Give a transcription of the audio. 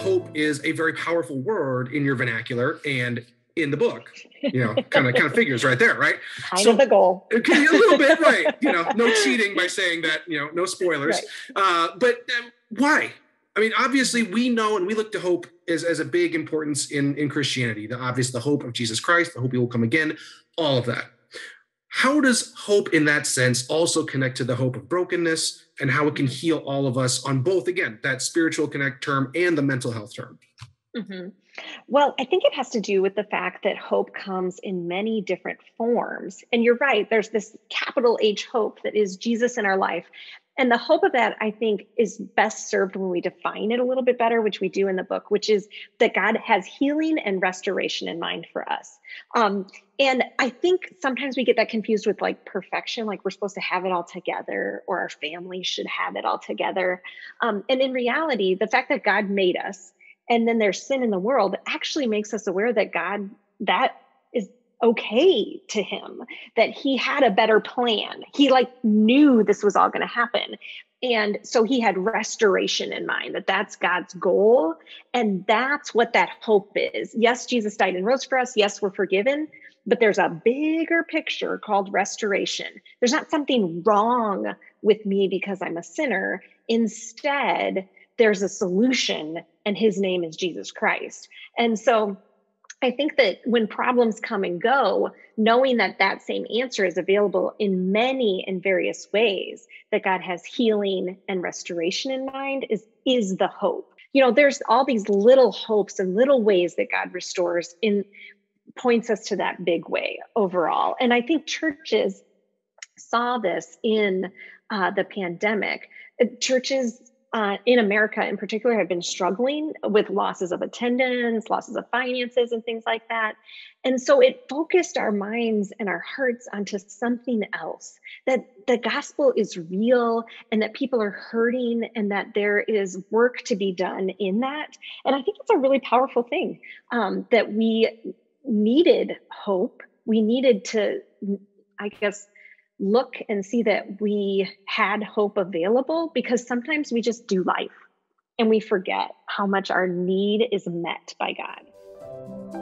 hope is a very powerful word in your vernacular and in the book, kind of figures right there, right? Kind of the goal. Okay, a little bit, right. No cheating by saying that, no spoilers. Right. But why? I mean, obviously we know and we look to hope as a big importance in Christianity, the hope of Jesus Christ, the hope he will come again, all of that. How does hope in that sense also connect to the hope of brokenness and how it can heal all of us on both, again, that spiritual connect term and the mental health term? Mm-hmm. Well, I think it has to do with the fact that hope comes in many different forms. And you're right, there's this capital H hope that is Jesus in our life. And the hope of that, I think, is best served when we define it a little bit better, which we do in the book, which is that God has healing and restoration in mind for us. And I think sometimes we get that confused with like perfection, like we're supposed to have it all together or our family should have it all together. And in reality, the fact that God made us and then there's sin in the world actually makes us aware that God, that is okay to him, that he had a better plan. He knew this was all going to happen. And so he had restoration in mind, that's God's goal. And that's what that hope is. Yes, Jesus died and rose for us. Yes, we're forgiven, but there's a bigger picture called restoration. There's not something wrong with me because I'm a sinner. Instead, there's a solution, and his name is Jesus Christ. And so I think that when problems come and go, knowing that that same answer is available in many and various ways, that God has healing and restoration in mind is the hope. There's all these little hopes and little ways that God restores points us to that big way overall. And I think churches saw this in the pandemic. Churches in America in particular have been struggling with losses of attendance, losses of finances, and things like that. And so it focused our minds and our hearts onto something else, that the gospel is real and that people are hurting and that there is work to be done in that. And I think it's a really powerful thing, that we needed hope. We needed to, look and see that we had hope available, because sometimes we just do life and we forget how much our need is met by God.